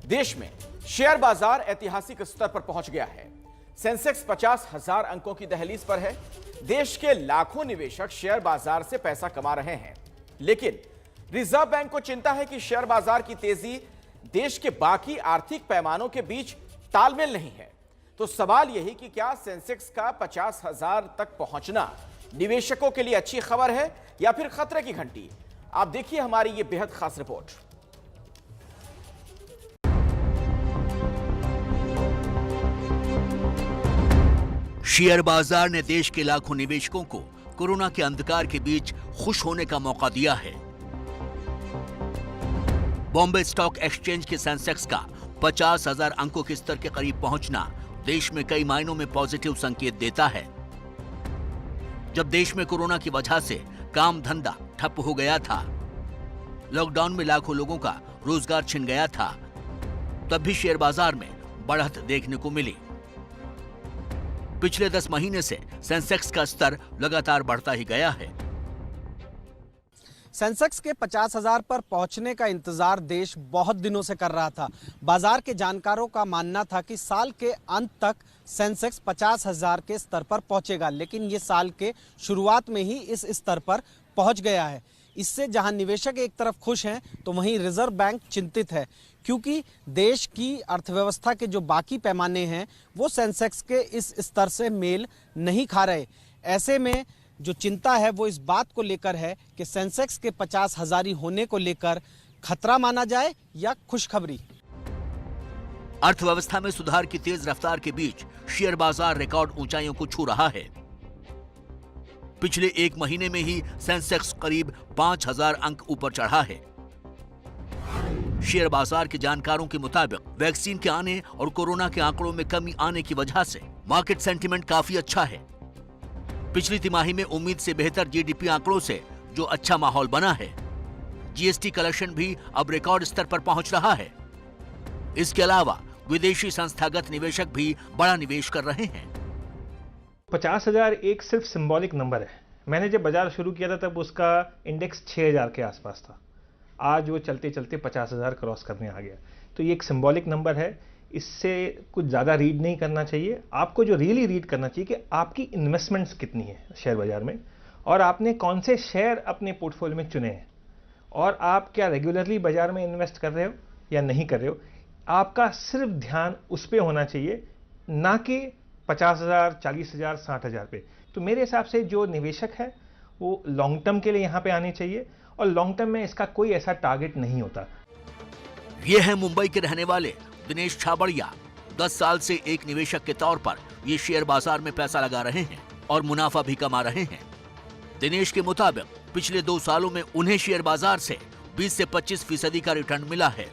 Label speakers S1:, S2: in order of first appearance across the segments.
S1: देश में शेयर बाजार ऐतिहासिक स्तर पर पहुंच गया है। सेंसेक्स 50,000 अंकों की दहलीज पर है। देश के लाखों निवेशक शेयर बाजार से पैसा कमा रहे हैं, लेकिन रिजर्व बैंक को चिंता है कि शेयर बाजार की तेजी देश के बाकी आर्थिक पैमानों के बीच तालमेल नहीं है। तो सवाल यही कि क्या सेंसेक्स का 50,000 तक पहुंचना निवेशकों के लिए अच्छी खबर है या फिर खतरे की घंटी? आप देखिए हमारी यह बेहद खास रिपोर्ट।
S2: शेयर बाजार ने देश के लाखों निवेशकों को कोरोना के अंधकार के बीच खुश होने का मौका दिया है। बॉम्बे स्टॉक एक्सचेंज के सेंसेक्स का 50,000 अंकों के स्तर के करीब पहुंचना देश में कई मायनों में पॉजिटिव संकेत देता है। जब देश में कोरोना की वजह से काम धंधा ठप हो गया था, लॉकडाउन में लाखों लोगों का रोजगार छिन गया था, तब भी शेयर बाजार में बढ़त देखने को मिली। पिछले 10 महीने से सेंसेक्स का स्तर लगातार बढ़ता ही गया है।
S3: सेंसेक्स के 50,000 पर पहुंचने का इंतजार देश बहुत दिनों से कर रहा था। बाजार के जानकारों का मानना था कि साल के अंत तक सेंसेक्स 50,000 के स्तर पर पहुंचेगा, लेकिन ये साल के शुरुआत में ही इस स्तर पर पहुंच गया है। इससे जहां निवेशक एक तरफ खुश हैं, तो वहीं रिजर्व बैंक चिंतित है, क्योंकि देश की अर्थव्यवस्था के जो बाकी पैमाने हैं वो सेंसेक्स के इस स्तर से मेल नहीं खा रहे। ऐसे में जो चिंता है वो इस बात को लेकर है कि सेंसेक्स के 50,000 होने को लेकर खतरा माना जाए या खुशखबरी।
S2: अर्थव्यवस्था में सुधार की तेज रफ्तार के बीच शेयर बाजार रिकॉर्ड ऊंचाइयों को छू रहा है। पिछले एक महीने में ही सेंसेक्स करीब 5,000 अंक ऊपर चढ़ा है। शेयर बाजार के जानकारों के मुताबिक वैक्सीन के आने और कोरोना के आंकड़ों में कमी आने की वजह से मार्केट सेंटीमेंट काफी अच्छा है। पिछली तिमाही में उम्मीद से बेहतर जीडीपी आंकड़ों से जो अच्छा माहौल बना है, जीएसटी कलेक्शन भी अब रिकॉर्ड स्तर पर पहुंच रहा है। इसके अलावा विदेशी संस्थागत निवेशक भी बड़ा निवेश कर रहे हैं।
S4: 50,000 एक सिर्फ सिंबॉलिक नंबर है। मैंने जब बाजार शुरू किया था तब उसका इंडेक्स 6,000 के आसपास था। आज वो चलते चलते 50,000 क्रॉस करने आ गया। तो ये एक सिंबॉलिक नंबर है, इससे कुछ ज़्यादा रीड नहीं करना चाहिए। आपको जो रियली रीड करना चाहिए कि आपकी इन्वेस्टमेंट्स कितनी है शेयर बाजार में, और आपने कौन से शेयर अपने पोर्टफोलियो में चुने हैं, और आप क्या रेगुलरली बाजार में इन्वेस्ट कर रहे हो या नहीं कर रहे हो। आपका सिर्फ ध्यान उस पर होना चाहिए, ना कि 50,000, 40,000, 60,000 पे। तो मेरे हिसाब से जो निवेशक है वो लॉन्ग टर्म के लिए यहाँ पे आने चाहिए, और लॉन्ग टर्म में इसका कोई ऐसा टारगेट नहीं होता।
S2: ये है मुंबई के रहने वाले दिनेश छाबड़िया। 10 साल से एक निवेशक के तौर पर ये शेयर बाजार में पैसा लगा रहे हैं और मुनाफा भी कमा रहे हैं। दिनेश के मुताबिक पिछले 2 सालों में उन्हें शेयर बाजार से 20 से 25% का रिटर्न मिला है।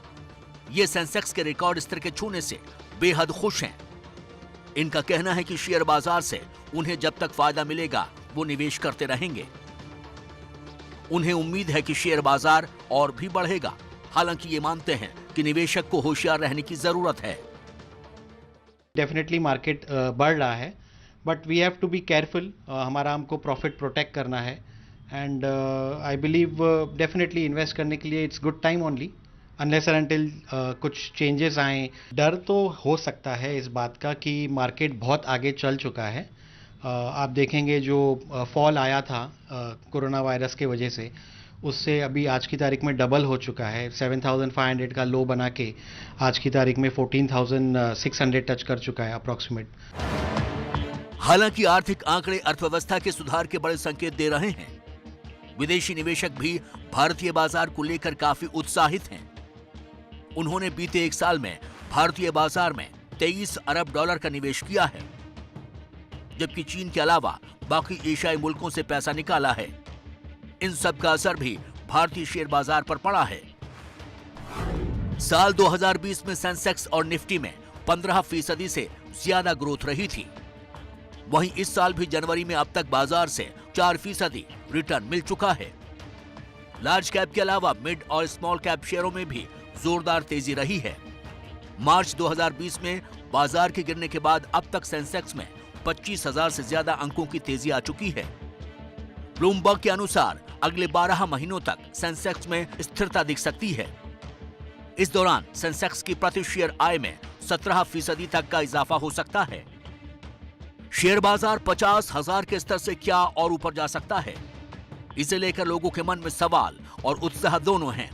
S2: ये सेंसेक्स के रिकॉर्ड स्तर के छूने से बेहद खुश हैं। इनका कहना है कि शेयर बाजार से उन्हें जब तक फायदा मिलेगा वो निवेश करते रहेंगे। उन्हें उम्मीद है कि शेयर बाजार और भी बढ़ेगा। हालांकि ये मानते हैं कि निवेशक को होशियार रहने की जरूरत है।
S5: डेफिनेटली मार्केट बढ़ रहा है, but we have to be careful. हमारा हमको प्रॉफिट प्रोटेक्ट करना है, and I believe definitely invest करने के लिए it's good time only, unless and until कुछ चेंजेस आए। डर तो हो सकता है इस बात का कि मार्केट बहुत आगे चल चुका है। आप देखेंगे जो फॉल आया था कोरोना वायरस के वजह से, उससे अभी आज की तारीख में डबल हो चुका है। 7,500 का लो बना के आज की तारीख में 14,600 टच कर चुका है अप्रॉक्सीमेट।
S2: हालांकि आर्थिक आंकड़े अर्थव्यवस्था के सुधार के बड़े संकेत दे रहे हैं। विदेशी निवेशक भी भारतीय बाजार को लेकर काफी उत्साहित हैं। उन्होंने बीते 1 साल में भारतीय बाजार में 23 अरब डॉलर का निवेश किया है, जबकि चीन के अलावा बाकी एशियाई मुल्कों से पैसा निकाला है। इन सब का असर भी भारतीय शेयर बाजार पर पड़ा है। साल 2020 में सेंसेक्स और निफ्टी में 15% से ज्यादा ग्रोथ रही थी। वहीं इस साल भी जनवरी में अब तक बाजार से 4% रिटर्न मिल चुका है। लार्ज कैप के अलावा मिड और स्मॉल कैप शेयरों में भी जोरदार तेजी रही है। मार्च 2020 में बाजार के गिरने के बाद अब तक सेंसेक्स में 25,000 से ज्यादा अंकों की तेजी आ चुकी है। ब्लूमबर्ग के अनुसार अगले 12 महीनों तक सेंसेक्स में स्थिरता दिख सकती है। इस दौरान सेंसेक्स की प्रति शेयर आय में 17% तक का इजाफा हो सकता है। शेयर बाजार 50,000 के स्तर से क्या और ऊपर जा सकता है, इसे लेकर लोगों के मन में सवाल और उत्साह दोनों हैं।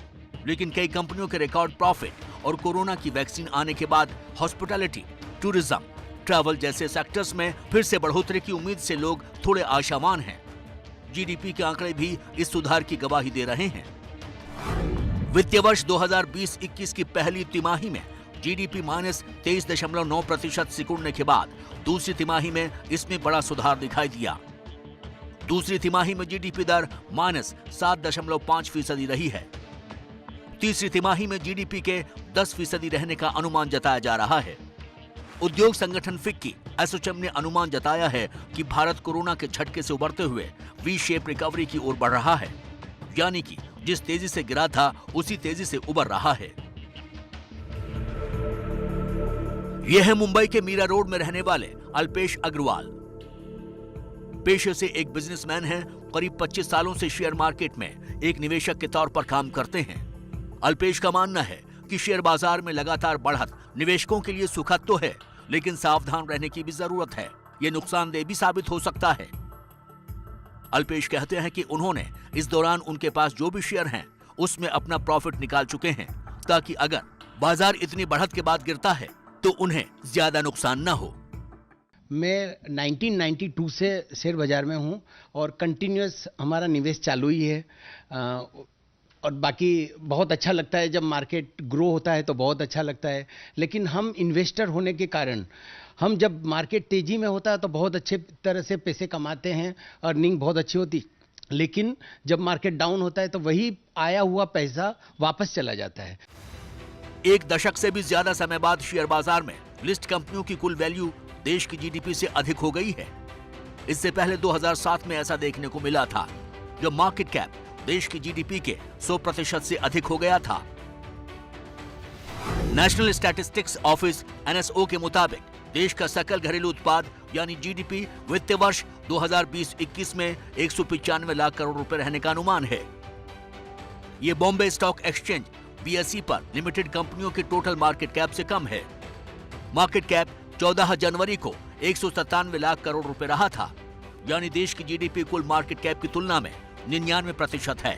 S2: लेकिन कई कंपनियों के रिकॉर्ड प्रॉफिट और कोरोना की वैक्सीन आने के बाद हॉस्पिटैलिटी, टूरिज्म, ट्रैवल जैसे सेक्टर्स में फिर से बढ़ोतरी की उम्मीद से लोग थोड़े आशावान हैं। जीडीपी के आंकड़े भी इस सुधार की गवाही दे रहे हैं। वित्तीय वर्ष 2020-21 की पहली तिमाही में जीडीपी -23.9% सिकुड़ने के बाद दूसरी तिमाही में इसमें बड़ा सुधार दिखाई दिया। दूसरी तिमाही में जीडीपी दर -7.5% रही है। तीसरी तिमाही में जीडीपी के 10% रहने का अनुमान जताया जा रहा है। उद्योग संगठन फिक्की एसोचैम ने अनुमान जताया है कि भारत कोरोना के झटके से उबरते हुए वी शेप रिकवरी की ओर बढ़ रहा है, यानी कि जिस तेजी से गिरा था उसी तेजी से उबर रहा है। यह है मुंबई के मीरा रोड में रहने वाले अल्पेश अग्रवाल। पेशे से एक बिजनेसमैन हैं, करीब 25 सालों से शेयर मार्केट में एक निवेशक के तौर पर काम करते हैं। अल्पेश का मानना है कि शेयर बाजार में लगातार बढ़त निवेशकों के लिए सुखद तो है, लेकिन सावधान रहने की भी जरूरत है। ये नुकसानदेह भी साबित हो सकता है। अल्पेश कहते हैं कि उन्होंने इस दौरान उनके पास जो भी शेयर हैं उसमें अपना प्रॉफिट निकाल चुके हैं, ताकि अगर बाजार इतनी बढ़त के बाद गिरता है तो उन्हें ज्यादा नुकसान न हो।
S6: मैं 1992 से शेयर बाजार में हूं और कंटिन्यूअस हमारा निवेश चालू ही है। और बाकी बहुत अच्छा लगता है जब मार्केट ग्रो होता है तो बहुत अच्छा लगता है। लेकिन हम इन्वेस्टर होने के कारण हम जब मार्केट तेजी में होता है तो बहुत अच्छे तरह से पैसे कमाते हैं, अर्निंग बहुत अच्छी होती। लेकिन जब मार्केट डाउन होता है तो वही आया हुआ पैसा वापस चला जाता है।
S2: एक दशक से भी ज्यादा समय बाद शेयर बाजार में लिस्ट कंपनियों की कुल वैल्यू देश की जीडीपी से अधिक हो गई है। इससे पहले 2007 में ऐसा देखने को मिला था, जब मार्केट कैप देश की जीडीपी के 100% से अधिक हो गया था। नेशनल स्टैटिस्टिक्स ऑफिस NSO के मुताबिक देश का सकल घरेलू उत्पाद यानी जीडीपी वित्तीय वर्ष 2020-21 में 195 लाख करोड़ रुपए रहने का अनुमान है। ये बॉम्बे स्टॉक एक्सचेंज BSE पर लिमिटेड कंपनियों के टोटल मार्केट कैप से कम है। मार्केट कैप 14 जनवरी को 197 लाख करोड़ रुपए रहा था, यानी देश की जीडीपी कुल मार्केट कैप की तुलना में 99% है।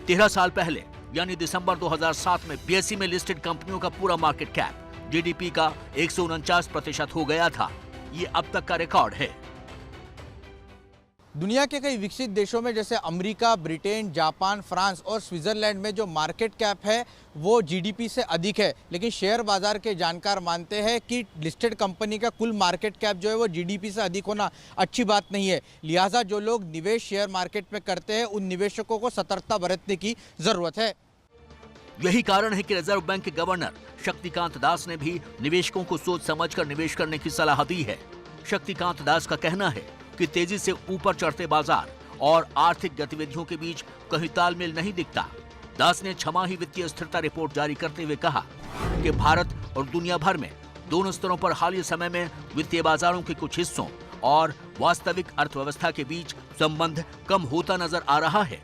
S2: 13 साल पहले यानी दिसंबर 2007 में BSE में लिस्टेड कंपनियों का पूरा मार्केट कैप जीडीपी का 149% हो गया था। ये अब तक का रिकॉर्ड है।
S7: दुनिया के कई विकसित देशों में जैसे अमेरिका, ब्रिटेन, जापान, फ्रांस और स्विट्जरलैंड में जो मार्केट कैप है वो जीडीपी से अधिक है। लेकिन शेयर बाजार के जानकार मानते हैं कि लिस्टेड कंपनी का कुल मार्केट कैप जो है वो जीडीपी से अधिक होना अच्छी बात नहीं है। लिहाजा जो लोग निवेश शेयर मार्केट में करते हैं उन निवेशकों को सतर्कता बरतने की जरूरत है।
S2: यही कारण है कि रिजर्व बैंक के गवर्नर शक्तिकांत दास ने भी निवेशकों को सोच समझकर निवेश करने की सलाह दी है। शक्तिकांत दास का कहना है कि तेजी से ऊपर चढ़ते बाजार और आर्थिक गतिविधियों के बीच कहीं तालमेल नहीं दिखता। दास ने छमाही वित्तीय स्थिरता रिपोर्ट जारी करते हुए कहा कि भारत और दुनिया भर में दोनों स्तरों पर हालिया समय में वित्तीय बाजारों के कुछ हिस्सों और वास्तविक अर्थव्यवस्था के बीच संबंध कम होता नजर आ रहा है।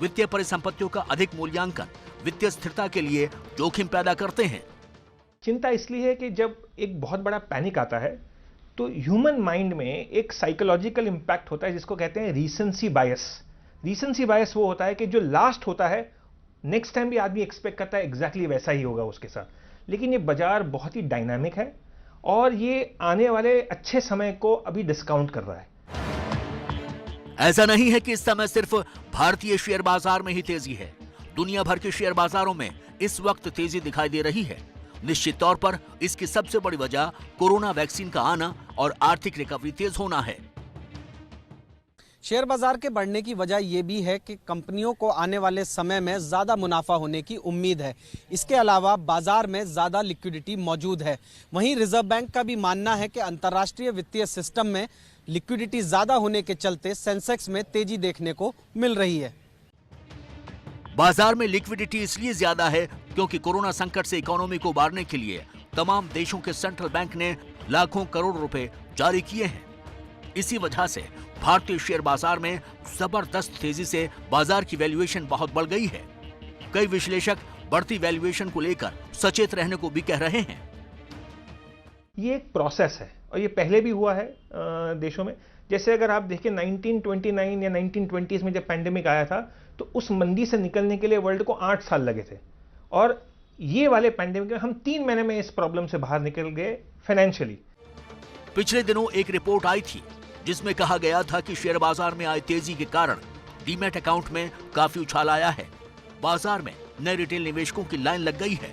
S2: वित्तीय परिसंपत्तियों का अधिक मूल्यांकन वित्तीय स्थिरता के लिए जोखिम पैदा करते हैं।
S4: चिंता इसलिए है कि जब एक बहुत बड़ा पैनिक आता है तो ह्यूमन माइंड में एक साइकोलॉजिकल इंपैक्ट होता है जिसको कहते हैं रीसेंसी बायस। रीसेंसी बायस वो होता है कि जो लास्ट होता है नेक्स्ट टाइम भी आदमी एक्सपेक्ट करता है एग्जैक्टली वैसा ही होगा उसके साथ। लेकिन ये बाजार बहुत ही डायनामिक है और ये आने वाले अच्छे समय को अभी डिस्काउंट कर रहा है।
S2: ऐसा नहीं है कि इस समय सिर्फ भारतीय शेयर बाजार में ही तेजी है। दुनिया भर के शेयर बाजारों में इस वक्त तेजी दिखाई दे रही है। निश्चित तौर पर इसकी सबसे बड़ी वजह कोरोना वैक्सीन का आना और आर्थिक रिकवरी तेज होना है।
S3: शेयर बाजार के बढ़ने की वजह यह भी है कि कंपनियों को आने वाले समय में ज़्यादा मुनाफा होने की उम्मीद है। इसके अलावा बाजार में ज़्यादा लिक्विडिटी मौजूद है। वहीं रिजर्व बैंक का भी मानना है कि अंतर्राष्ट्रीय वित्तीय सिस्टम में लिक्विडिटी ज़्यादा होने के चलते सेंसेक्स में तेजी देखने को मिल रही है।
S2: बाजार में लिक्विडिटी इसलिए ज्यादा है क्योंकि कोरोना संकट से इकोनॉमी को उबारने के लिए तमाम देशों के सेंट्रल बैंक ने लाखों करोड़ रुपए जारी किए हैं। इसी वजह से भारतीय शेयर बाजार में जबरदस्त तेजी से बाजार की वैल्यूएशन बहुत बढ़ गई है। कई विश्लेषक बढ़ती वैल्यूएशन को लेकर सचेत रहने को भी कह रहे हैं।
S4: ये एक प्रोसेस है और ये पहले भी हुआ है देशों में। जैसे अगर आप देखें 1929 या 1920s में जब पैंडेमिक आया था तो उस मंदी से निकलने के लिए वर्ल्ड को 8 साल लगे थे, और ये वाले पैंडेमिक में हम 3 महीने में इस प्रॉब्लम से बाहर निकल गए फाइनेंशियली।
S2: पिछले दिनों एक रिपोर्ट आई थी जिसमें कहा गया था कि शेयर बाजार में आई तेजी के कारण डीमैट अकाउंट में काफी उछाल आया है। बाजार में नए रिटेल निवेशकों की लाइन लग गई है।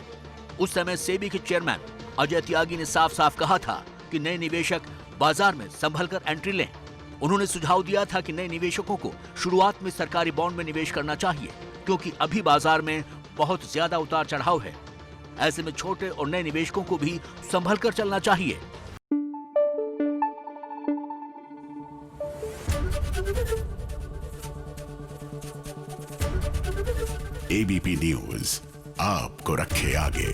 S2: उस समय सेबी के चेयरमैन अजय त्यागी ने साफ साफ कहा था कि नए निवेशक बाजार में संभल कर एंट्री लें। उन्होंने सुझाव दिया था कि नए निवेशकों को शुरुआत में सरकारी बॉन्ड में निवेश करना चाहिए, क्योंकि अभी बाजार में बहुत ज्यादा उतार चढ़ाव है। ऐसे में छोटे और नए निवेशकों को भी संभल कर चलना चाहिए।
S8: एबीपी न्यूज आपको रखे आगे।